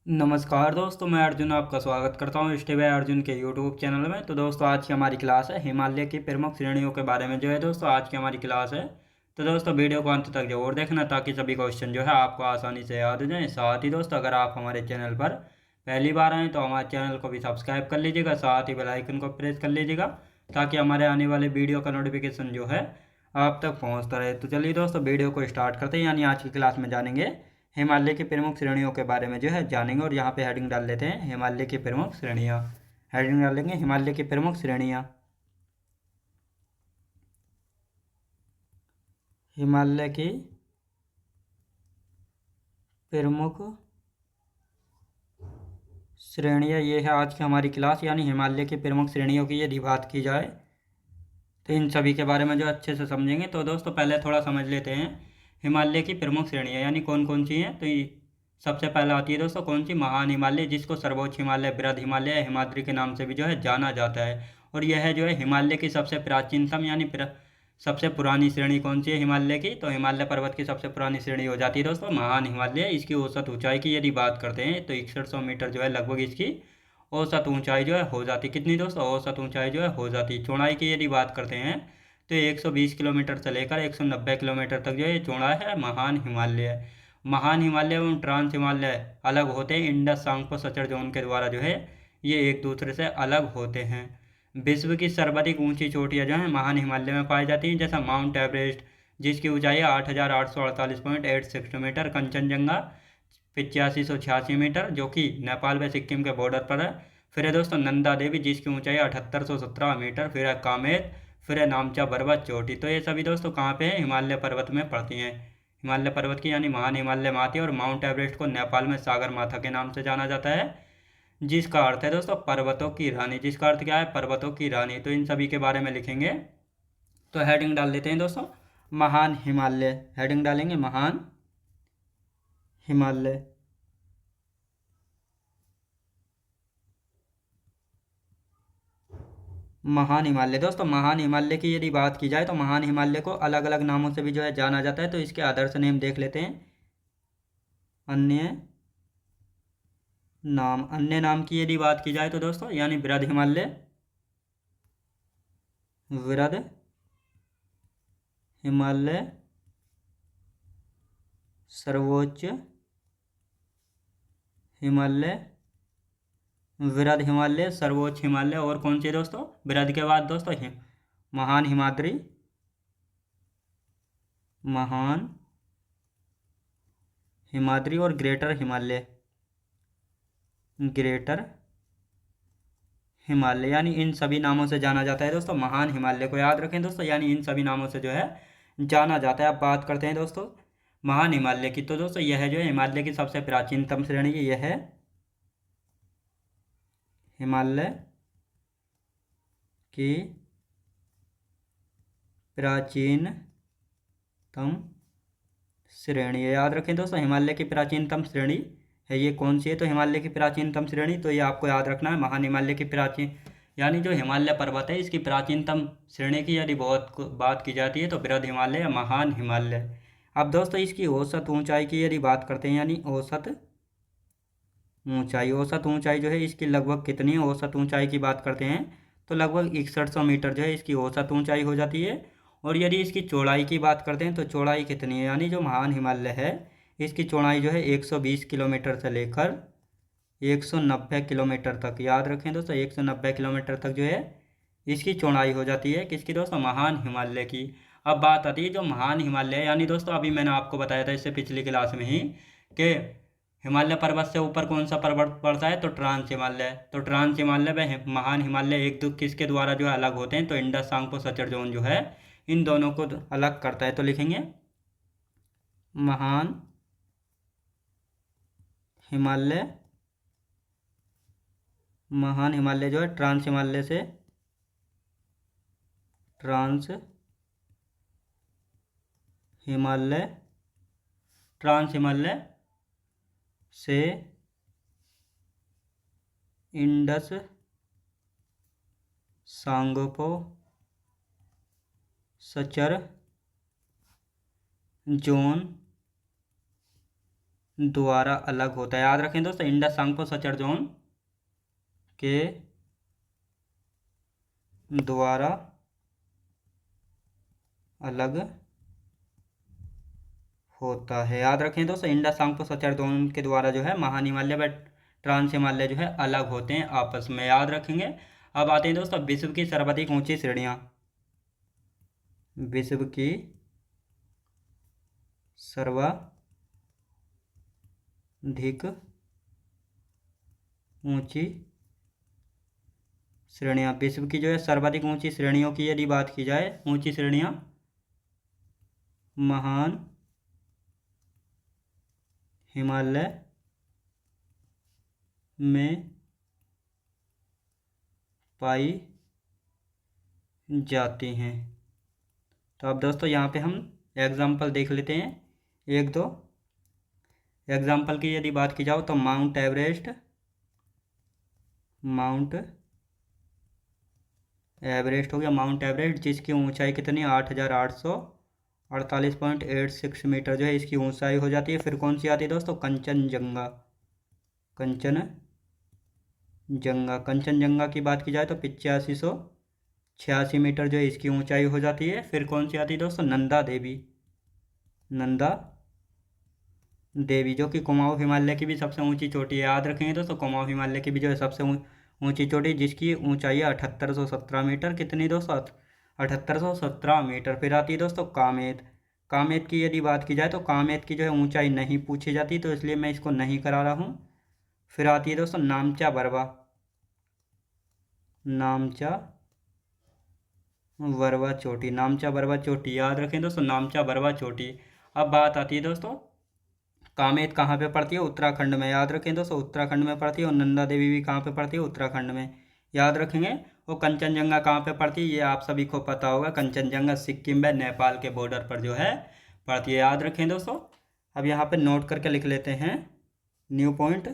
नमस्कार दोस्तों, मैं अर्जुन आपका स्वागत करता हूँ स्टे बाय अर्जुन के यूट्यूब चैनल में। तो दोस्तों, आज की हमारी क्लास है हिमालय की प्रमुख श्रेणियों के बारे में। जो है दोस्तों, आज की हमारी क्लास है। तो दोस्तों, वीडियो को अंत तक जरूर देखना ताकि सभी क्वेश्चन जो है आपको आसानी से याद हो जाए। साथ ही दोस्तों, अगर आप हमारे चैनल पर पहली बार आएँ तो हमारे चैनल को भी सब्सक्राइब कर लीजिएगा, साथ ही बेल आइकन को प्रेस कर लीजिएगा ताकि हमारे आने वाले वीडियो का नोटिफिकेशन जो है आप तक पहुँचता रहे। तो चलिए दोस्तों, वीडियो को स्टार्ट करते हैं। यानी आज की क्लास में जानेंगे हिमालय की प्रमुख श्रेणियों के बारे में जो है जानेंगे। और यहाँ पे हेडिंग डाल लेते हैं हिमालय की प्रमुख श्रेणियाँ। हेडिंग डालेंगे हिमालय की प्रमुख श्रेणियाँ। हिमालय की प्रमुख श्रेणियाँ, ये है आज की हमारी क्लास। यानी हिमालय की प्रमुख श्रेणियों की यदि बात की जाए तो इन सभी के बारे में जो अच्छे से समझेंगे। तो दोस्तों, पहले थोड़ा समझ लेते हैं हिमालय की प्रमुख श्रेणियाँ यानी कौन कौन सी हैं। तो सबसे पहले आती है दोस्तों कौन सी, महान हिमालय, जिसको सर्वोच्च हिमालय, बृहद हिमालय या हिमाद्री के नाम से भी जो है जाना जाता है। और यह जो है हिमालय की सबसे प्राचीनतम यानी सबसे पुरानी श्रेणी कौन सी है हिमालय की। तो हिमालय पर्वत की सबसे पुरानी श्रेणी हो जाती है दोस्तों महान हिमालय। इसकी औसत ऊंचाई की यदि बात करते हैं तो 6100 मीटर जो है लगभग इसकी औसत ऊंचाई जो है हो जाती। कितनी दोस्तों, औसत ऊंचाई जो है हो जाती। चौड़ाई की यदि बात करते हैं तो 120 किलोमीटर से लेकर 190 किलोमीटर तक जो है चौड़ा है महान हिमालय। महान हिमालय एवं ट्रांस हिमालय अलग होते हैं इंडस सांगपो सचर जोन के द्वारा जो है ये एक दूसरे से अलग होते हैं। विश्व की सर्वाधिक ऊंची चोटियां जो है महान हिमालय में पाई जाती हैं, जैसा माउंट एवरेस्ट जिसकी ऊंचाई 8,848.86 मीटर, कंचनजंगा 8586 मीटर जो कि नेपाल व सिक्किम के बॉर्डर पर है। फिर है दोस्तों नंदा देवी जिसकी ऊंचाई 7817 मीटर। फिर है कामेत, फिर है नामचा पर्वत चोटी। तो ये सभी दोस्तों कहाँ पे है, हिमालय पर्वत में पड़ती हैं। हिमालय पर्वत की यानी महान हिमालय में आती है। और माउंट एवरेस्ट को नेपाल में सागर माथा के नाम से जाना जाता है, जिसका अर्थ है दोस्तों पर्वतों की रानी। जिसका अर्थ क्या है, पर्वतों की रानी। तो इन सभी के बारे में लिखेंगे। तो हेडिंग डाल देते हैं दोस्तों महान हिमालय। हेडिंग डालेंगे महान हिमालय। महान हिमालय दोस्तों, महान हिमालय की यदि बात की जाए तो महान हिमालय को अलग अलग नामों से भी जो है जाना जाता है। तो इसके आदर्श नेम देख लेते हैं। अन्य नाम, अन्य नाम की यदि बात की जाए तो दोस्तों यानी बृहद हिमालय, वृहद हिमालय, सर्वोच्च हिमालय, वृहद हिमालय, सर्वोच्च हिमालय। और कौन सी दोस्तों, वृहद के बाद दोस्तों महान हिमाद्री, महान हिमाद्री और ग्रेटर हिमालय, ग्रेटर हिमालय। यानी इन सभी नामों से जाना जाता है दोस्तों महान हिमालय को। याद रखें दोस्तों, यानी इन सभी नामों से जो है जाना जाता है। अब बात करते हैं दोस्तों महान हिमालय की। तो दोस्तों यह जो है हिमालय की सबसे प्राचीनतम श्रेणी यह है हिमालय की प्राचीनतम श्रेणी। याद रखें दोस्तों, हिमालय की प्राचीनतम श्रेणी है ये कौन सी है। तो हिमालय की प्राचीनतम श्रेणी, तो ये आपको याद रखना है महान हिमालय की प्राचीन यानी जो हिमालय पर्वत है इसकी प्राचीनतम श्रेणी की यदि बहुत बात की जाती है तो बृहद हिमालय या महान हिमालय। अब दोस्तों इसकी औसत ऊंचाई की यदि बात करते हैं यानी औसत ऊंचाई, औसत ऊंचाई जो है इसकी लगभग कितनी है, औसत ऊंचाई की बात करते हैं तो लगभग 6100 मीटर जो है इसकी औसत ऊंचाई हो जाती है। और यदि इसकी चौड़ाई की बात करते हैं तो चौड़ाई कितनी है, यानी जो महान हिमालय है इसकी चौड़ाई जो है 120 किलोमीटर से लेकर 190 किलोमीटर तक। याद रखें दोस्तों 190 किलोमीटर तक जो है इसकी चौड़ाई हो जाती है। किसकी दोस्तों, महान हिमालय की। अब बात आती है जो महान हिमालय यानी दोस्तों अभी मैंने आपको बताया था इससे पिछली क्लास में ही कि हिमालय पर्वत से ऊपर कौन सा पर्वत पड़ता है, तो ट्रांस हिमालय। तो ट्रांस हिमालय व महान हिमालय एक दो किसके द्वारा जो है अलग होते हैं, तो इंडस सांगपो सचर जोन जो है इन दोनों को अलग करता है। तो लिखेंगे महान हिमालय, महान हिमालय जो है ट्रांस हिमालय से, ट्रांस हिमालय, ट्रांस हिमालय से इंडस सांगपो सचर जोन द्वारा अलग होता है। याद रखें दोस्तों, इंडस सांगपो सचर जोन के द्वारा अलग होता है। याद रखें दोस्तों, इंडस सांगपो सचर जोन के द्वारा जो है महान हिमालय व ट्रांस हिमालय जो है अलग होते हैं आपस में। याद रखेंगे। अब आते हैं दोस्तों विश्व की सर्वाधिक ऊंची श्रेणियां। विश्व की सर्वाधिक ऊंची श्रेणियां। विश्व की जो है सर्वाधिक ऊंची श्रेणियों की यदि बात की जाए, ऊंची श्रेणियां महान हिमालय में पाई जाती हैं। तो अब दोस्तों यहाँ पे हम एग्जाम्पल देख लेते हैं, एक दो एग्जाम्पल की यदि बात की जाओ तो माउंट एवरेस्ट हो गया। माउंट एवरेस्ट जिसकी ऊंचाई कितनी 8,848.86 मीटर जो है इसकी ऊंचाई हो जाती है। फिर कौन सी आती है दोस्तों, कंचनजंगा की बात की जाए तो 8586 मीटर जो है इसकी ऊंचाई हो जाती है। फिर कौन सी आती है दोस्तों, नंदा देवी जो कि कुमाऊं हिमालय की भी सबसे ऊंची चोटी है। याद रखेंगे दोस्तों, कुमाऊं हिमालय की भी जो है सबसे ऊंची चोटी जिसकी ऊंचाई है 7817 मीटर। कितनी दोस्तों, 7817 मीटर। फिर आती है दोस्तों कामेत की यदि बात की जाए तो कामेत की जो है ऊंचाई नहीं पूछी जाती, तो इसलिए मैं इसको नहीं करा रहा हूँ। फिर आती है दोस्तों नामचा बरवा चोटी। याद रखें दोस्तों, नामचा बरवा चोटी। अब बात आती है दोस्तों कामेत कहाँ पे पड़ती है, उत्तराखंड में। याद रखें दोस्तों, उत्तराखंड में पड़ती है। और नंदा देवी भी कहाँ पे पड़ती है, उत्तराखंड में। याद रखेंगे। वो कंचनजंगा कहाँ पे पड़ती है, ये आप सभी को पता होगा। कंचनजंगा सिक्किम व नेपाल के बॉर्डर पर जो है पड़ती है। याद रखें दोस्तों। अब यहाँ पे नोट करके लिख लेते हैं न्यू पॉइंट,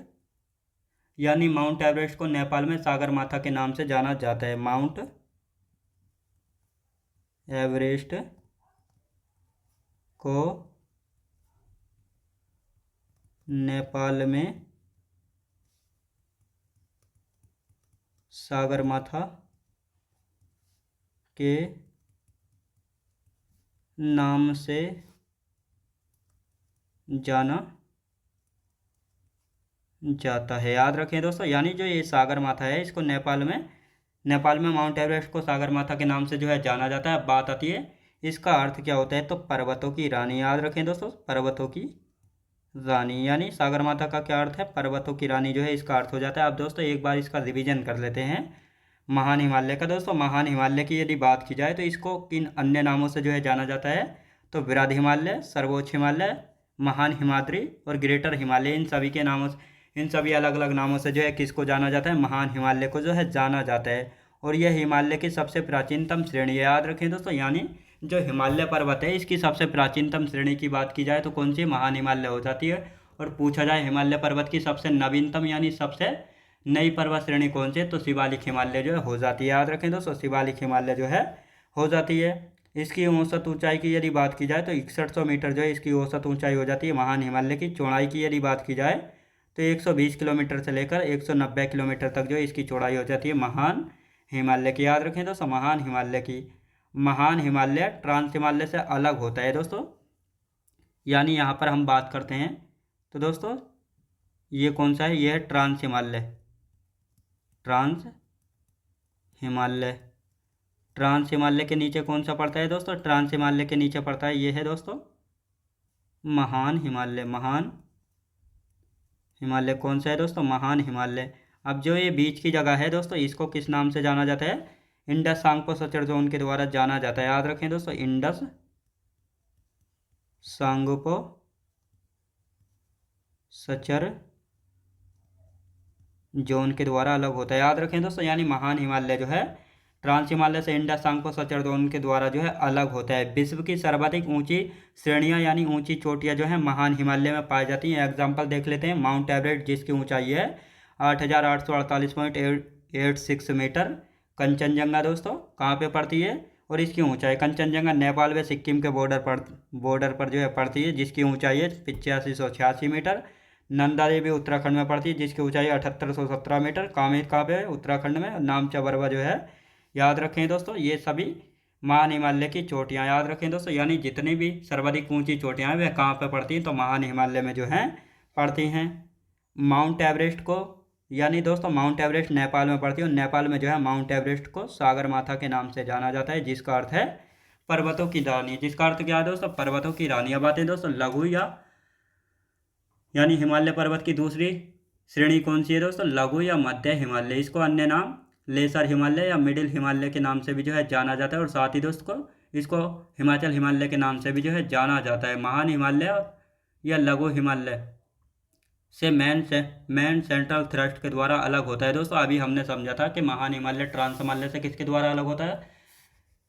यानी माउंट एवरेस्ट को नेपाल में सागरमाथा के नाम से जाना जाता है। माउंट एवरेस्ट को नेपाल में सागरमाथा के नाम से जाना जाता है। याद रखें दोस्तों, यानी जो ये सागरमाथा है इसको नेपाल में माउंट एवरेस्ट को सागरमाथा के नाम से जो है जाना जाता है। अब बात आती है इसका अर्थ क्या होता है, तो पर्वतों की रानी। याद रखें दोस्तों, पर्वतों की रानी, यानी सागरमाथा का क्या अर्थ है, पर्वतों की रानी जो है इसका अर्थ हो जाता है। अब दोस्तों एक बार इसका रिवीजन कर लेते हैं महान हिमालय का। दोस्तों महान हिमालय की यदि बात की जाए तो इसको किन अन्य नामों से जो है जाना जाता है, तो वृहद हिमालय, सर्वोच्च हिमालय, महान हिमाद्री और ग्रेटर हिमालय, इन सभी अलग अलग नामों से जो है किसको जाना जाता है, महान हिमालय को जो है जाना जाता है। और यह हिमालय की सबसे प्राचीनतम श्रेणी है। याद रखें दोस्तों, यानी जो हिमालय पर्वत है इसकी सबसे प्राचीनतम श्रेणी की बात की जाए तो कौन सी, महान हिमालय हो जाती है। और पूछा जाए हिमालय पर्वत की सबसे नवीनतम यानी सबसे नई पर्वत श्रेणी कौन सी है, तो शिवालिक हिमालय जो है हो जाती है। याद रखें दोस्तों, शिवालिक हिमालय जो है हो जाती है। इसकी औसत ऊंचाई की यदि बात की जाए तो 6100 मीटर जो है इसकी औसत ऊंचाई हो जाती है महान हिमालय की। चौड़ाई की यदि बात की जाए तो 120 किलोमीटर से लेकर 190 किलोमीटर तक जो है इसकी चौड़ाई हो जाती है महान हिमालय की। याद रखें दोस्तों, महान हिमालय ट्रांस हिमालय से अलग होता है दोस्तों। यानी यहाँ पर हम बात करते हैं तो दोस्तों ये कौन सा है, ये है ट्रांस हिमालय के नीचे कौन सा पड़ता है दोस्तों, ट्रांस हिमालय के नीचे पड़ता है, ये है दोस्तों महान हिमालय कौन सा है दोस्तों, महान हिमालय। अब जो ये बीच की जगह है दोस्तों इसको किस नाम से जाना जाता है, इंडस सांगपो सचर जोन के द्वारा जाना जाता है। याद रखें दोस्तों, इंडस सांगपो सचर जोन के द्वारा अलग होता है। याद रखें दोस्तों, यानी महान हिमालय जो है ट्रांस हिमालय से इंडस सांगपो सचर जोन के द्वारा जो है अलग होता है। विश्व की सर्वाधिक ऊंची श्रेणियां यानी ऊंची चोटियां जो है महान हिमालय में पाई जाती हैं। एग्जाम्पल देख लेते हैं, माउंट एवरेस्ट जिसकी ऊंचाई है 8848.86 मीटर। कंचनजंगा दोस्तों कहाँ पे पड़ती है और इसकी ऊंचाई, कंचनजंगा नेपाल व सिक्किम के बॉर्डर पर जो है पड़ती है जिसकी ऊंचाई है 8586 मीटर। नंदा देवी उत्तराखंड में पड़ती है, जिसकी ऊंचाई 7817 मीटर। कामेत कहाँ पे है? उत्तराखंड में। नामचा बरवा जो है, याद रखें दोस्तों, ये सभी महान हिमालय की चोटियाँ याद रखें दोस्तों। यानी जितनी भी सर्वाधिक ऊंची चोटियाँ हैं वह कहाँ पे पड़ती हैं? तो महान हिमालय में जो हैं पड़ती हैं। माउंट एवरेस्ट को, यानी दोस्तों माउंट एवरेस्ट नेपाल में पड़ती है, और नेपाल में जो है माउंट एवरेस्ट को सागर माथा के नाम से जाना जाता है, जिसका अर्थ है पर्वतों की रानी। जिसका अर्थ क्या है दोस्तों? पर्वतों की रानी। अब आते हैं दोस्तों लघु यानी हिमालय पर्वत की दूसरी श्रेणी कौन सी है दोस्तों? लघु या मध्य हिमालय। इसको अन्य नाम लेसर हिमालय या मिडिल हिमालय के नाम से भी जो है जाना जाता है, और साथ ही दोस्तों इसको हिमाचल हिमालय के नाम से भी जो है जाना जाता है। महान हिमालय या लघु हिमालय से मेन सेंट्रल थ्रस्ट के द्वारा अलग होता है दोस्तों। अभी हमने समझा था कि महान हिमालय ट्रांस हिमालय से किसके द्वारा अलग होता है?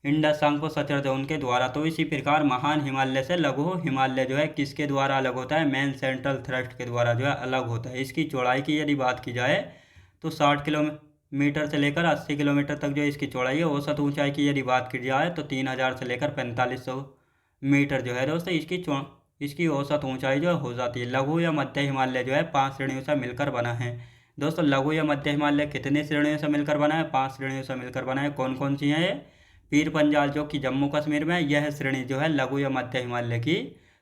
इंडस सांगपो सचर उनके द्वारा। तो इसी प्रकार महान हिमालय से लघु हिमालय जो है किसके द्वारा अलग होता है? मेन सेंट्रल थ्रस्ट के द्वारा जो है अलग होता है। इसकी चौड़ाई की यदि बात की जाए तो 60 किलोमीटर से लेकर 80 किलोमीटर तक जो इसकी चौड़ाई है। औसत ऊंचाई की यदि बात की जाए तो 3000 से लेकर 4500 मीटर जो है दोस्तों इसकी औसत ऊंचाई जो हो जाती है। लघु या मध्य हिमालय जो है 5 श्रेणियों से मिलकर बना है दोस्तों। लघु या मध्य हिमालय कितनी श्रेणियों से मिलकर बना है? 5 श्रेणियों से मिलकर बना है। कौन कौन सी हैं ये? पीर पंजाल जो कि जम्मू कश्मीर में, यह श्रेणी जो है लघु या मध्य हिमालय की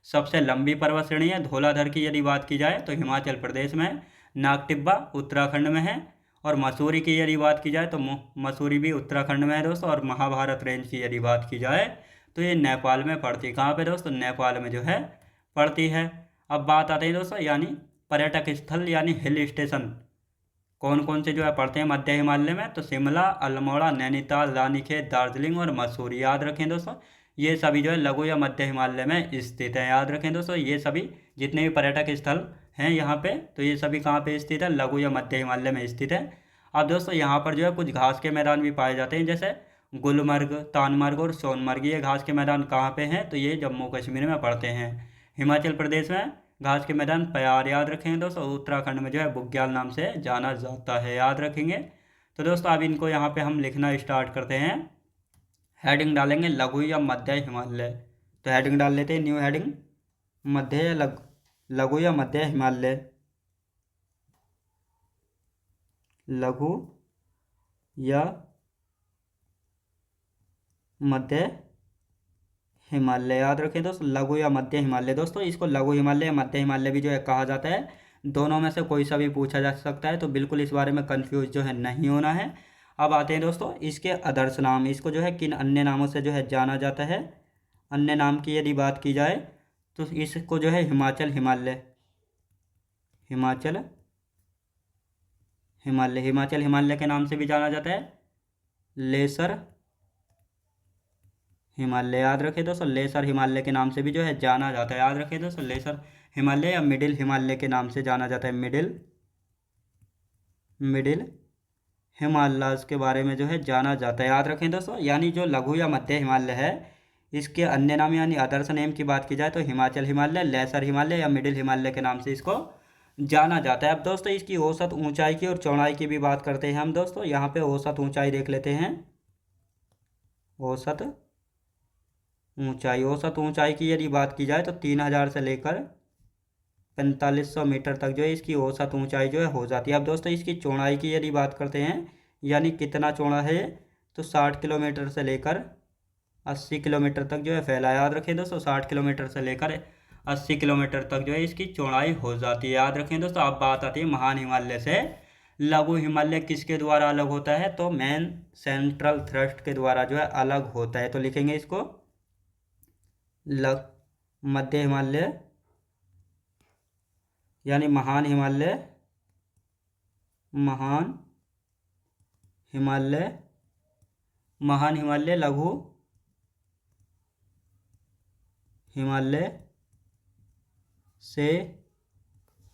सबसे लंबी पर्वत श्रेणी है। धौलाधर की यदि बात की जाए तो हिमाचल प्रदेश में, नागटिब्बा उत्तराखंड में है, और मसूरी की यदि बात की जाए तो मसूरी भी उत्तराखंड में है दोस्तों। और महाभारत रेंज की यदि बात की जाए तो ये नेपाल में पड़ती है। कहाँ पे दोस्तों? नेपाल में जो है पड़ती है। अब बात आती है दोस्तों यानी पर्यटक स्थल यानी हिल स्टेशन कौन कौन से जो है पड़ते हैं मध्य हिमालय में? तो शिमला, अल्मोड़ा, नैनीताल, रानीखेत, दार्जिलिंग और मसूरी। याद रखें दोस्तों, ये सभी जो है लघु या मध्य हिमालय में स्थित है। याद रखें दोस्तों, ये सभी जितने भी पर्यटक स्थल हैं यहाँ पे, तो ये सभी कहाँ पे स्थित है? लघु या मध्य हिमालय में स्थित है। अब दोस्तों यहाँ पर जो है कुछ घास के मैदान भी पाए जाते हैं, जैसे गुलमर्ग, तानमर्ग और सोनमर्ग। ये घास के मैदान कहाँ पे हैं? तो ये जम्मू कश्मीर में पड़ते हैं। हिमाचल प्रदेश में घास के मैदान प्यार। याद रखेंगे दोस्तों, उत्तराखंड में जो है बुग्याल नाम से जाना जाता है। याद रखेंगे। तो दोस्तों अब इनको यहाँ पे हम लिखना स्टार्ट करते हैं। हेडिंग डालेंगे लघु या मध्य हिमालय। तो हेडिंग डाल लेते हैं, न्यू हेडिंग, मध्य या लघु या मध्य हिमालय। लघु या मध्य हिमालय। याद रखें दोस्तों, लघु या मध्य हिमालय। दोस्तों इसको लघु हिमालय या मध्य हिमालय भी जो है कहा जाता है। दोनों में से कोई सा भी पूछा जा सकता है, तो बिल्कुल इस बारे में कंफ्यूज जो है नहीं होना है। अब आते हैं दोस्तों इसके अदर्श नाम। इसको जो है किन अन्य नामों से जो है जाना जाता है? अन्य नाम की यदि बात की जाए तो इसको जो है हिमाचल हिमालय, हिमाचल हिमालय, हिमाचल हिमालय के नाम से भी जाना जाता है। लेसर हिमालय। याद रखें दोस्तों, लेसर हिमालय के नाम से भी जो है जाना जाता है। याद रखें दोस्तों, लेसर हिमालय या मिडिल हिमालय के नाम से जाना जाता है। मिडिल हिमालय के बारे में जो है जाना जाता है। याद रखें दोस्तों, यानी जो लघु या मध्य हिमालय है, इसके अन्य नाम यानी अदर्स नेम की बात की जाए तो हिमाचल हिमालय, लेसर हिमालय या मिडिल हिमालय के नाम से इसको जाना जाता है। अब दोस्तों इसकी औसत ऊंचाई की और चौड़ाई की भी बात करते हैं हम दोस्तों। यहाँ पे औसत ऊंचाई देख लेते हैं। औसत ऊंचाई की यदि बात की जाए तो 3000 से लेकर 4500 मीटर तक जो है इसकी औसत ऊंचाई जो है हो जाती है। अब दोस्तों इसकी चौड़ाई की यदि बात करते हैं, यानी कितना चौड़ा है, तो 60 किलोमीटर से लेकर 80 किलोमीटर तक जो है फैला। याद रखें दोस्तों, 60 किलोमीटर से लेकर 80 किलोमीटर तक जो है इसकी चौड़ाई हो जाती है। याद रखें दोस्तों। अब बात आती है महान हिमालय से लघु हिमालय किसके द्वारा अलग होता है? तो मेन सेंट्रल थ्रस्ट के द्वारा जो है अलग होता है। तो लिखेंगे इसको मध्य हिमालय यानी महान हिमालय, महान हिमालय लघु हिमालय से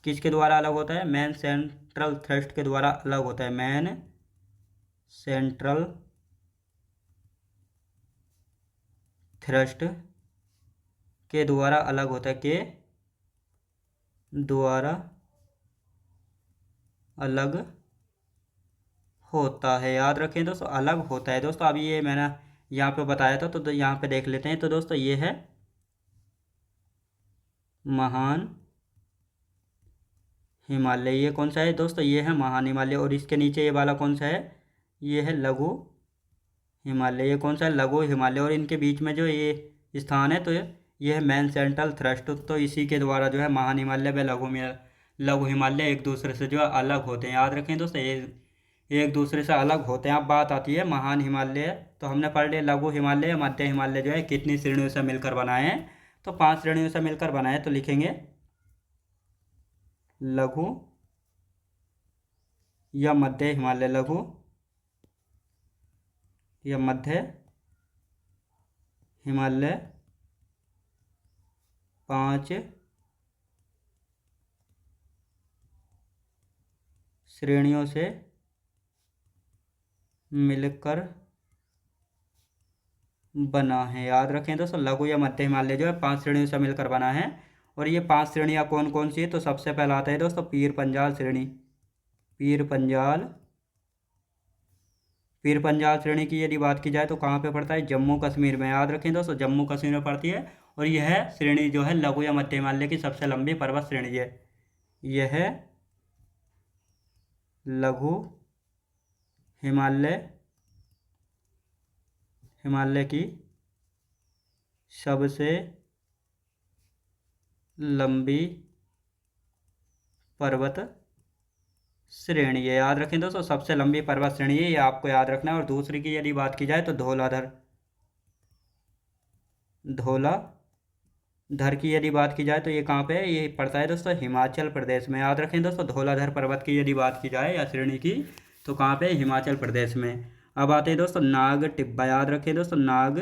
किसके द्वारा अलग होता है? मेन सेंट्रल थ्रस्ट के द्वारा अलग होता है। मेन सेंट्रल थ्रस्ट के द्वारा अलग होता है। के द्वारा अलग होता है। याद रखें दोस्तों, अलग होता है दोस्तों। अभी ये मैंने यहाँ पे बताया था, तो यहाँ पे देख लेते हैं। तो दोस्तों ये है महान हिमालय। ये कौन सा है दोस्तों? ये है महान हिमालय। और इसके नीचे ये वाला कौन सा है? ये है लघु हिमालय। ये कौन सा है? लघु हिमालय। और इनके बीच में जो ये स्थान है तो ये है मेन सेंट्रल थ्रस्ट। तो इसी के द्वारा जो है महान हिमालय व लघु हिमालय एक दूसरे से जो है अलग होते हैं। याद रखें दोस्तों, ये एक दूसरे से अलग होते हैं। अब बात आती है महान हिमालय। तो हमने पढ़ लिया लघु हिमालय मध्य हिमालय जो है कितनी श्रेणियों से मिलकर बनाए हैं। तो 5 श्रेणियों से मिलकर बनाए। तो लिखेंगे लघु या मध्य हिमालय, लघु या मध्य हिमालय 5 श्रेणियों से मिलकर बना है। याद रखें दोस्तों, लघु या मध्य हिमालय जो है 5 श्रेणियों से मिलकर बना है। और ये 5 श्रेणियाँ कौन कौन सी है? तो सबसे पहला आता है दोस्तों पीर पंजाल श्रेणी। पीर पंजाल श्रेणी की यदि बात की जाए तो कहाँ पे पड़ता है? जम्मू कश्मीर में। याद रखें दोस्तों, जम्मू कश्मीर में पड़ती है। और यह श्रेणी जो है लघु या मध्य हिमालय की सबसे लंबी पर्वत श्रेणी है। यह लघु हिमालय की सबसे लंबी पर्वत श्रेणी है। याद रखें दोस्तों, सबसे लंबी पर्वत श्रेणी है, ये आपको याद रखना है। और दूसरी की यदि बात की जाए तो धौलाधर की यदि बात की जाए तो ये कहाँ पे है? ये पड़ता है दोस्तों हिमाचल प्रदेश में। याद रखें दोस्तों, धौलाधर पर्वत की यदि बात की जाए या श्रेणी की तो कहाँ पे? हिमाचल प्रदेश में। अब आते हैं दोस्तों नाग टिब्बा। याद रखें दोस्तों नाग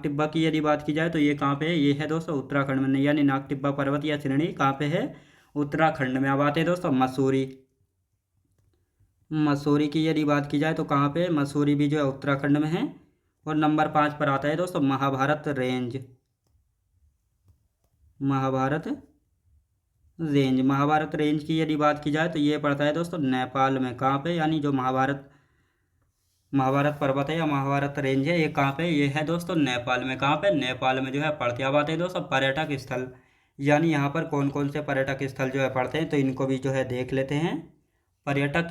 टिब्बा की यदि बात की जाए तो ये कहाँ पे है? ये है दोस्तों उत्तराखंड में। यानी नाग टिब्बा पर्वत या श्रेणी कहाँ पे है? उत्तराखंड में। अब आते हैं दोस्तों मसूरी की यदि बात की जाए तो कहाँ पे? मसूरी भी जो है उत्तराखंड में है। और नंबर 5 पर आता है दोस्तों महाभारत रेंज की यदि बात की जाए तो ये पड़ता है दोस्तों नेपाल में। कहाँ पे? यानी जो महाभारत पर्वत है या महाभारत रेंज है, ये कहाँ पे? ये है दोस्तों नेपाल में। कहाँ पे? नेपाल में जो है पड़ते हैं। अब आते हैं दोस्तों पर्यटक स्थल। यानी यहाँ पर कौन कौन से पर्यटक स्थल जो है पड़ते हैं, तो इनको भी जो है देख लेते हैं। पर्यटक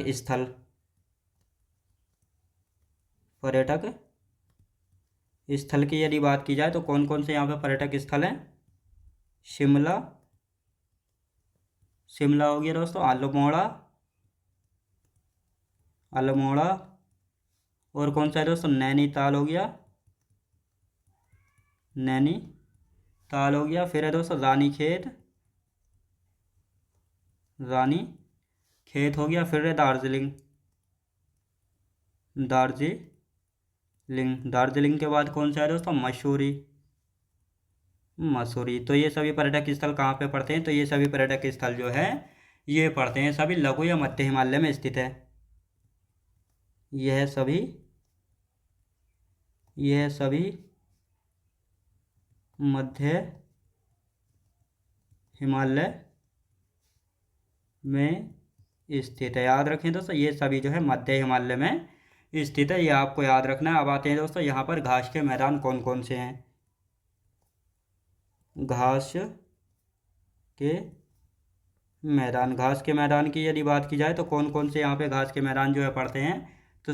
स्थल की यदि बात की जाए तो कौन कौन से यहाँ पे पर्यटक स्थल हैं? शिमला हो गया दोस्तों, अल्मोड़ा। और कौन सा है दोस्तों? नैनीताल हो गया। फिर है दोस्तों रानी खेत हो गया। फिर है दार्जिलिंग के बाद कौन सा है दोस्तों? मसूरी। तो ये सभी पर्यटक स्थल कहाँ पे पड़ते हैं? तो ये सभी पर्यटक स्थल जो है ये पड़ते हैं सभी लघु या मध्य हिमालय में स्थित है। यह सभी मध्य हिमालय में स्थित है। याद रखें दोस्तों, ये सभी जो है मध्य हिमालय में स्थित है, ये आपको याद रखना है। अब आते हैं दोस्तों यहाँ पर घास के मैदान कौन कौन से हैं? घास के मैदान की यदि बात की जाए तो कौन कौन से यहाँ पे घास के मैदान जो है पड़ते हैं? तो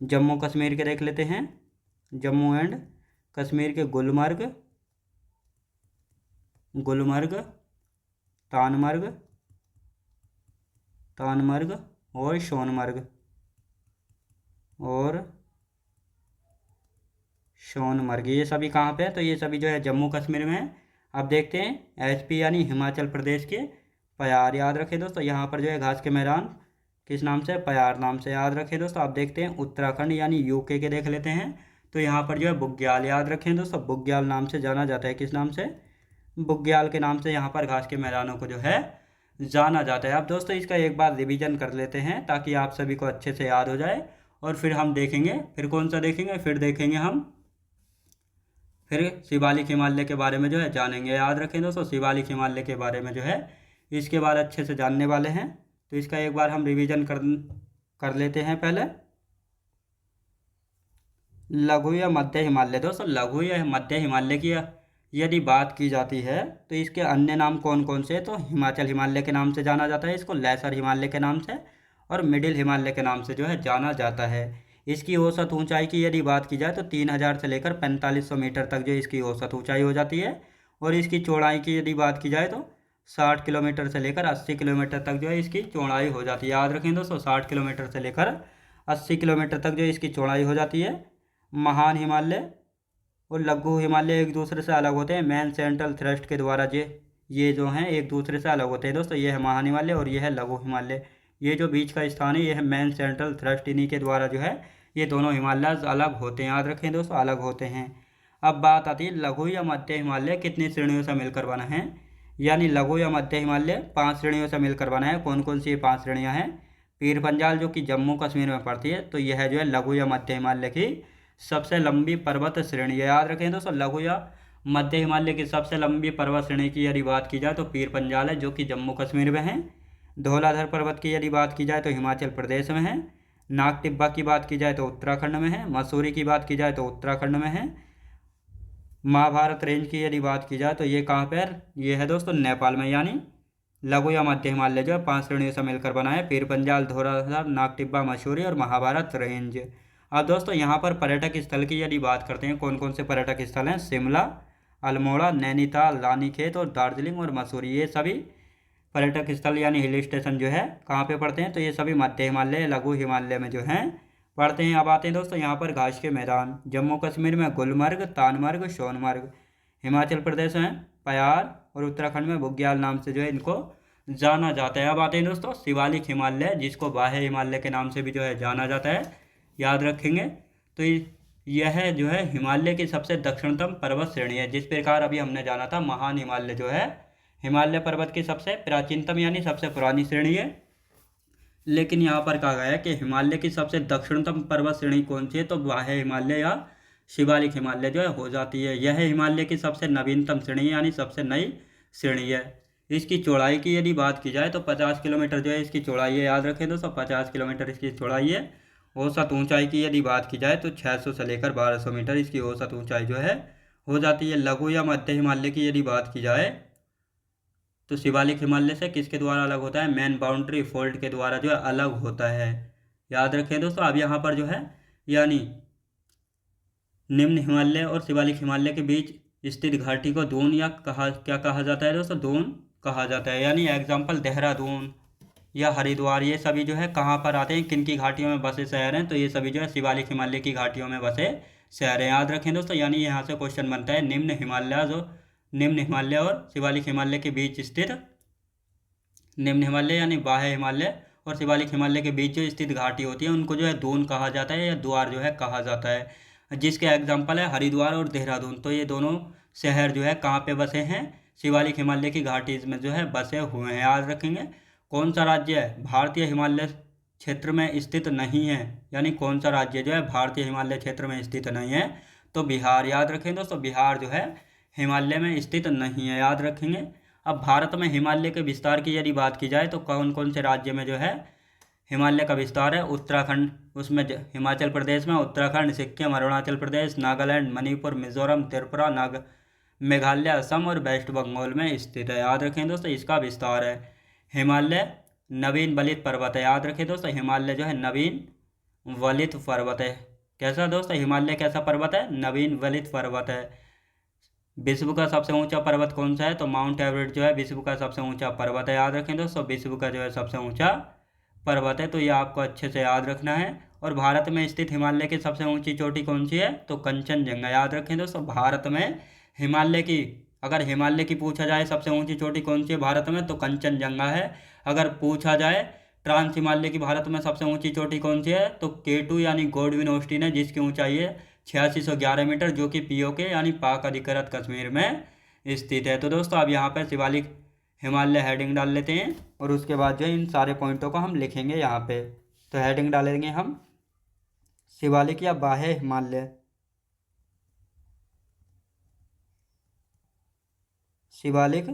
जम्मू कश्मीर के देख लेते हैं। जम्मू एंड कश्मीर के गुलमर्ग, तानमर्ग और सोनमर्ग, ये सभी कहाँ पे है? तो ये सभी जो है जम्मू कश्मीर में है। अब देखते हैं एचपी यानी हिमाचल प्रदेश के पयार। याद रखें दोस्तों, यहाँ पर जो है घास के मैदान किस नाम से? पयार नाम से। याद रखें दोस्तों, आप देखते हैं उत्तराखंड यानी यूके के देख लेते हैं। तो यहाँ पर जो है बुग्याल। याद रखें दोस्तों, बुग्याल नाम से जाना जाता है। किस नाम से? बुग्याल के नाम से यहाँ पर घास के मैदानों को जो है जाना जाता है। अब दोस्तों इसका एक बार रिवीजन कर लेते हैं ताकि आप सभी को अच्छे से याद हो जाए। और फिर हम देखेंगे, फिर कौन सा देखेंगे? फिर देखेंगे हम शिवालिक हिमालय के बारे में जो है जानेंगे। याद रखें दोस्तों, शिवालिक हिमालय के बारे में जो है इसके बाद अच्छे से जानने वाले हैं। तो इसका एक बार हम रिवीजन कर लेते हैं। पहले लघु या मध्य हिमालय। दोस्तों लघु या मध्य हिमालय की यदि बात की जाती है तो इसके अन्य नाम कौन कौन से हैं, तो हिमाचल हिमालय के नाम से जाना जाता है इसको, लेसर हिमालय के नाम से, और मिडिल हिमालय के नाम से जो है जाना जाता है। इसकी औसत ऊंचाई की यदि बात की जाए तो 3000 से लेकर 4500 मीटर तक जो इसकी औसत ऊंचाई हो जाती है। और इसकी चौड़ाई की यदि बात की जाए तो 60 किलोमीटर से लेकर 80 किलोमीटर तक जो है इसकी चौड़ाई हो जाती है। याद रखें दोस्तों, 60 किलोमीटर से लेकर 80 किलोमीटर तक जो इसकी चौड़ाई हो जाती है। महान हिमालय और लघु हिमालय एक दूसरे से अलग होते हैं मैन सेंट्रल थ्रस्ट के द्वारा। ये जो हैं एक दूसरे से अलग होते हैं दोस्तों। ये है महान हिमालय और ये है लघु हिमालय। ये जो बीच का स्थान है ये है मैन सेंट्रल थ्रस्ट, इन्हीं के द्वारा जो है ये दोनों हिमालय अलग होते हैं। याद रखें दोस्तों, अलग होते हैं। अब बात आती है लघु या मध्य हिमालय कितनी श्रेणियों से मिलकर बना है। यानी लघु या मध्य हिमालय 5 श्रेणियों से मिलकर बना है। कौन कौन सी ये 5 श्रेणियाँ हैं। पीर पंजाल जो कि जम्मू कश्मीर में पड़ती है, तो यह जो है लघु या मध्य हिमालय की सबसे लंबी पर्वत श्रेणी है। याद रखें दोस्तों, लघु या मध्य हिमालय की सबसे लंबी पर्वत श्रेणी की यदि बात की जाए तो पीर पंजाल है जो कि जम्मू कश्मीर में है। धौलाधर पर्वत की यदि बात की जाए तो हिमाचल प्रदेश में है। नाग टिब्बा की बात की जाए तो उत्तराखंड में है। मसूरी की बात की जाए तो उत्तराखंड में है। महाभारत रेंज की यदि बात की जाए तो ये कहाँ पर, ये है दोस्तों नेपाल में। यानी लघु या मध्य हिमालय जो है 5 श्रेणियों से मिलकर बना है। पीर पंजाल, धौलाधर, नाग टिब्बा, मसूरी और महाभारत रेंज। अब दोस्तों यहाँ पर पर्यटक स्थल की यदि बात करते हैं, कौन कौन से पर्यटक स्थल हैं। शिमला, अल्मोड़ा, नैनीताल, रानीखेत और दार्जिलिंग और मसूरी, ये सभी पर्यटक स्थल यानी हिल स्टेशन जो है कहाँ पे पड़ते हैं, तो ये सभी मध्य हिमालय लघु हिमालय में जो हैं पड़ते हैं। अब आते हैं दोस्तों यहाँ पर घास के मैदान। जम्मू कश्मीर में गुलमर्ग, तानमर्ग, सोनमर्ग। हिमाचल प्रदेश में पयार और उत्तराखंड में बुग्याल नाम से जो है इनको जाना जाता है। अब आते हैं दोस्तों शिवालिक हिमालय, जिसको बाह्य हिमालय के नाम से भी जो है जाना जाता है। याद रखेंगे तो यह जो है हिमालय की सबसे दक्षिणतम पर्वत श्रेणी है। जिस प्रकार अभी हमने जाना था महान हिमालय जो है हिमालय पर्वत की सबसे प्राचीनतम यानी सबसे पुरानी श्रेणी है, लेकिन यहाँ पर कहा गया है कि हिमालय की सबसे दक्षिणतम पर्वत श्रेणी कौन सी है, तो बाह्य हिमालय या शिवालिक हिमालय जो है हो जाती है। यह हिमालय की सबसे नवीनतम श्रेणी यानी सबसे नई श्रेणी है। इसकी चौड़ाई की यदि बात की जाए तो 50 किलोमीटर जो है इसकी चौड़ाई है। याद रखें दोस्तों, 50 किलोमीटर इसकी चौड़ाई है। औसत ऊंचाई की यदि बात की जाए तो 600 से लेकर 1200 मीटर इसकी औसत ऊंचाई जो है हो जाती है। लघु या मध्य हिमालय की यदि बात की जाए तो शिवालिक हिमालय से किसके द्वारा अलग होता है, मैन बाउंड्री फोल्ड के द्वारा जो है अलग होता है। याद रखें दोस्तों, अब यहाँ पर जो है यानी निम्न हिमालय और शिवालिक हिमालय के बीच स्थित घाटी को दून या क्या कहा जाता है दोस्तों, दून कहा जाता है। यानी एग्जाम्पल देहरादून या हरिद्वार, ये सभी जो है कहाँ पर आते हैं, किन की घाटियों में बसे शहर हैं, तो ये सभी जो है शिवालिक हिमालय की घाटियों में बसे शहर हैं। याद रखें दोस्तों, यानी यहाँ से क्वेश्चन बनता है निम्न हिमालय और शिवालिक हिमालय के बीच स्थित, निम्न हिमालय यानी बाह्य हिमालय और शिवालिक हिमालय के बीच जो स्थित घाटी होती है उनको जो है दून कहा जाता है या द्वार जो है कहा जाता है। जिसके एग्जाम्पल है हरिद्वार और देहरादून। तो ये दोनों शहर जो है कहाँ पे बसे हैं, शिवालिक हिमालय की घाटी में जो है बसे हुए हैं। याद रखेंगे कौन सा राज्य है भारतीय हिमालय क्षेत्र में स्थित नहीं है, यानी कौन सा राज्य जो है भारतीय हिमालय क्षेत्र में स्थित नहीं है, तो बिहार। याद रखें दोस्तों, बिहार जो है हिमालय में स्थित नहीं है। याद रखेंगे। अब भारत में हिमालय के विस्तार की यदि बात की जाए तो कौन कौन से राज्य में जो है हिमालय का विस्तार है। उत्तराखंड, उसमें हिमाचल प्रदेश में उत्तराखंड, सिक्किम, अरुणाचल प्रदेश, नागालैंड, मणिपुर, मिजोरम, त्रिपुरा, मेघालय, असम और वेस्ट बंगाल में स्थित है। याद रखें दोस्तों, इसका विस्तार है। हिमालय नवीन वलित पर्वत है। याद रखें दोस्तों, हिमालय जो है नवीन वलित पर्वत है। कैसा दोस्तों, हिमालय कैसा पर्वत है, नवीन वलित पर्वत है। विश्व का सबसे ऊंचा पर्वत कौन सा है, तो माउंट एवरेस्ट जो है विश्व का सबसे ऊंचा पर्वत है। याद रखें दोस्तों, विश्व का जो है सबसे ऊंचा पर्वत है, तो ये आपको अच्छे से याद रखना है। और भारत में स्थित हिमालय की सबसे ऊंची चोटी कौन सी है, तो कंचनजंगा। याद रखें दोस्तों, भारत में हिमालय की, अगर हिमालय की पूछा जाए सबसे ऊंची चोटी कौन सी है भारत में, तो कंचनजंगा है। अगर पूछा जाए ट्रांस हिमालय की भारत में सबसे ऊंची चोटी कौन सी है, तो K2 यानी गोडविन ऑस्टिन है, जिसकी ऊंचाई है 8611 मीटर, जो कि POK यानी पाक अधिकृत कश्मीर में स्थित है। तो दोस्तों अब यहाँ पर शिवालिक हिमालय हेडिंग डाल लेते हैं और उसके बाद जो इन सारे पॉइंटों को हम लिखेंगे यहाँ पे। तो हेडिंग डालेंगे हम शिवालिक या बाह्य हिमालय, शिवालिक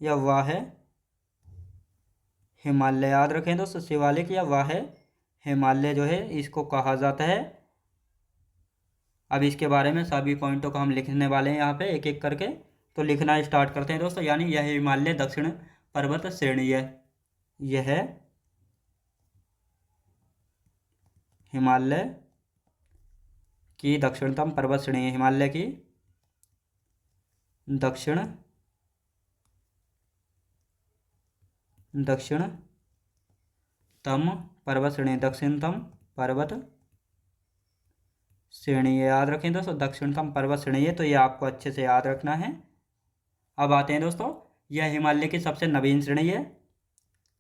या बाह्य हिमालय। याद रखें दोस्तों, शिवालिक या बाह्य हिमालय जो है इसको कहा जाता है। अब इसके बारे में सभी पॉइंटों को हम लिखने वाले हैं यहाँ पे एक एक करके। तो लिखना स्टार्ट करते हैं दोस्तों। यानी यह हिमालय दक्षिण पर्वत श्रेणी है। यह हिमालय की दक्षिणतम पर्वत श्रेणी है। हिमालय की दक्षिणतम पर्वत श्रेणी, दक्षिणतम पर्वत श्रेणी है। याद रखें दोस्तों, दक्षिणतम पर्वत श्रेणी है, तो ये आपको अच्छे से याद रखना है। अब आते हैं दोस्तों, यह हिमालय की सबसे नवीन श्रेणी है।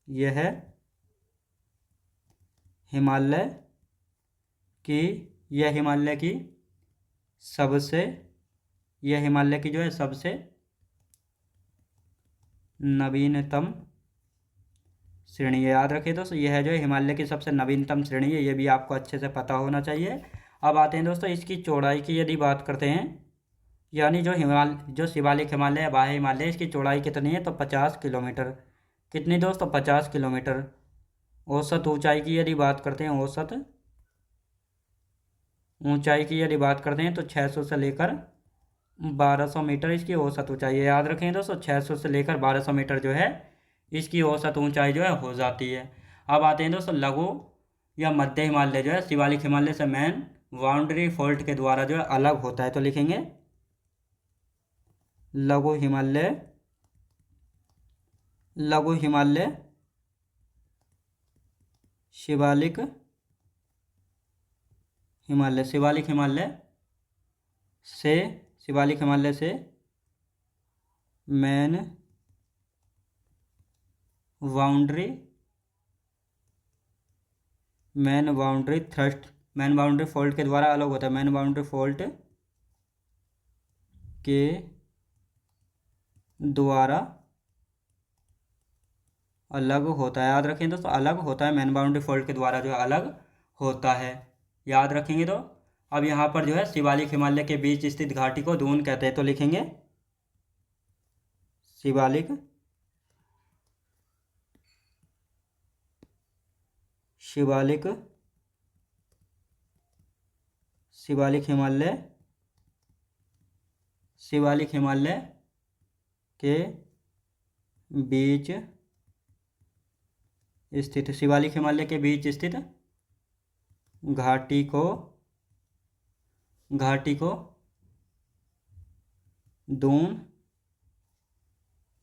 यह हिमालय की जो है सबसे नवीनतम श्रेणी है। याद रखिए दोस्तों, यह जो है हिमालय की सबसे नवीनतम श्रेणी है, ये भी आपको अच्छे से पता होना चाहिए। अब आते हैं दोस्तों, इसकी चौड़ाई की यदि बात करते हैं, यानी जो शिवालिक हिमालय है, बाह्य हिमालय, इसकी चौड़ाई कितनी है तो 50 किलोमीटर। कितनी दोस्तों? 50 किलोमीटर। औसत ऊंचाई की यदि बात करते हैं, औसत ऊंचाई की यदि बात करते हैं तो 600 से लेकर 1200 मीटर इसकी औसत ऊंचाई है। याद रखें दोस्तों, 600 से लेकर 1200 मीटर जो है इसकी औसत ऊंचाई जो है हो जाती है। अब आते हैं दोस्तों, लघु या मध्य हिमालय जो है शिवालिक हिमालय से मेन बाउंड्री फॉल्ट के द्वारा जो है अलग होता है। तो लिखेंगे लघु हिमालय शिवालिक हिमालय से मेन बाउंड्री फॉल्ट के द्वारा अलग होता है। मेन बाउंड्री फॉल्ट के द्वारा अलग होता है। याद रखें दोस्तों, अलग होता है, मेन बाउंड्री फॉल्ट के द्वारा जो है अलग होता है। याद रखेंगे। तो अब यहाँ पर जो है शिवालिक हिमालय के बीच स्थित घाटी को दून कहते हैं। तो लिखेंगे शिवालिक हिमालय के बीच स्थित घाटी को दून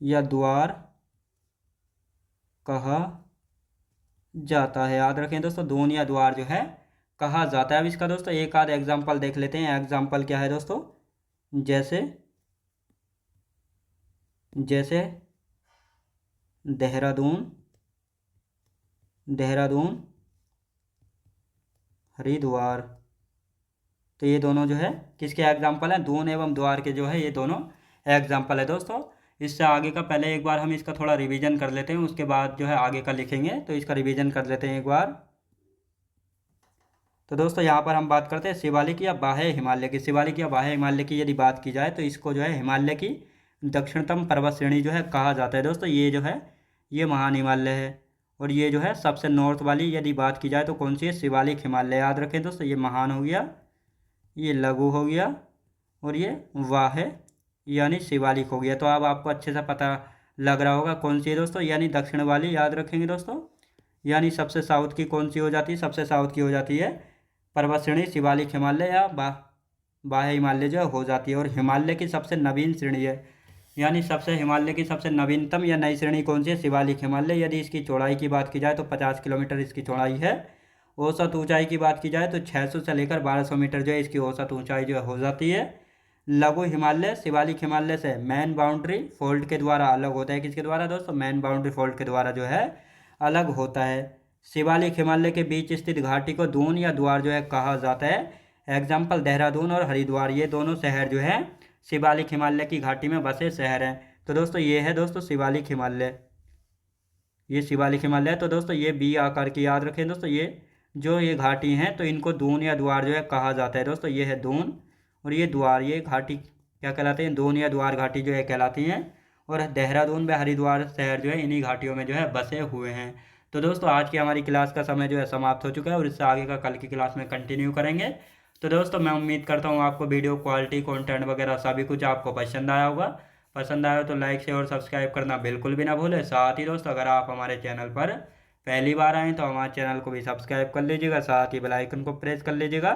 या द्वार कहा जाता है। याद रखें दोस्तों, दून या द्वार जो है कहा जाता है। अब इसका दोस्तों एक आध एग्जाम्पल देख लेते हैं। एग्जाम्पल क्या है दोस्तों? जैसे देहरादून हरिद्वार। तो ये दोनों जो है किसके एग्जाम्पल हैं? दून एवं द्वार के जो है ये दोनों एग्जाम्पल है दोस्तों। इससे आगे का पहले एक बार हम इसका थोड़ा रिवीजन कर लेते हैं, उसके बाद जो है आगे का लिखेंगे। तो इसका रिवीजन कर लेते हैं एक बार। तो दोस्तों यहाँ पर हम बात करते हैं शिवालिक या बाह्य हिमालय की। शिवालिक या बाह्य हिमालय की यदि बात की जाए तो इसको जो है हिमालय की दक्षिणतम पर्वत श्रेणी जो है कहा जाता है। दोस्तों ये जो है ये महान हिमालय है, और ये जो है सबसे नॉर्थ वाली यदि बात की जाए तो कौन सी है? शिवालिक हिमालय। याद रखें दोस्तों, ये महान हो गया, ये लघु हो गया, और ये वाह्य यानी शिवालिक हो गया। तो अब आपको अच्छे से पता लग रहा होगा कौन सी है दोस्तों, यानी दक्षिण वाली। याद रखेंगे दोस्तों, यानी सबसे साउथ की कौन सी हो जाती है? सबसे साउथ की हो जाती है पर्वत श्रेणी शिवालिक हिमालय या बाह्य हिमालय जो हो जाती है। और हिमालय की सबसे नवीन श्रेणी है, यानी हिमालय की सबसे नवीनतम या नई श्रेणी कौन सी है? शिवालिक हिमालय। यदि इसकी चौड़ाई की बात की जाए तो 50 किलोमीटर इसकी चौड़ाई है। औसत ऊंचाई की बात की जाए तो 600 से लेकर 1200 मीटर जो है इसकी औसत ऊंचाई जो है हो जाती है। लघु हिमालय शिवालिक हिमालय से मेन बाउंड्री फॉल्ट के द्वारा अलग होता है। किसके द्वारा दोस्तों? मेन बाउंड्री फॉल्ट के द्वारा जो है अलग होता है। शिवालिक हिमालय के बीच स्थित घाटी को दून या द्वार जो है कहा जाता है। एग्जाम्पल देहरादून और हरिद्वार, ये दोनों शहर जो है शिवालिक हिमालय की घाटी में बसे शहर हैं। तो दोस्तों ये है दोस्तों शिवालिक हिमालय, ये शिवालिक हिमालय। तो दोस्तों ये बी आकार की, याद रखें दोस्तों, ये घाटी हैं तो इनको दून या द्वार जो है कहा जाता है। दोस्तों ये है दून और ये द्वार, ये घाटी क्या कहलाते हैं? दून या द्वार घाटी जो है कहलाती हैं। और देहरादून व हरिद्वार शहर जो है इन्हीं घाटियों में जो है बसे हुए हैं। तो दोस्तों आज की हमारी क्लास का समय जो है समाप्त हो चुका है, और इससे आगे का कल की क्लास में कंटिन्यू करेंगे। तो दोस्तों मैं उम्मीद करता हूँ आपको वीडियो क्वालिटी कंटेंट वगैरह सभी कुछ आपको पसंद आया होगा। पसंद आया हो तो लाइक शेयर और सब्सक्राइब करना बिल्कुल भी ना भूलें। साथ ही दोस्तों अगर आप हमारे चैनल पर पहली बार आएँ तो हमारे चैनल को भी सब्सक्राइब कर लीजिएगा, साथ ही बेल आइकन को प्रेस कर लीजिएगा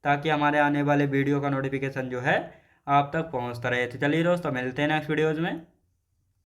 ताकि हमारे आने वाले वीडियो का नोटिफिकेशन जो है आप तक पहुँचता रहे। तो चलिए दोस्तों मिलते हैं नेक्स्ट वीडियोज़ में।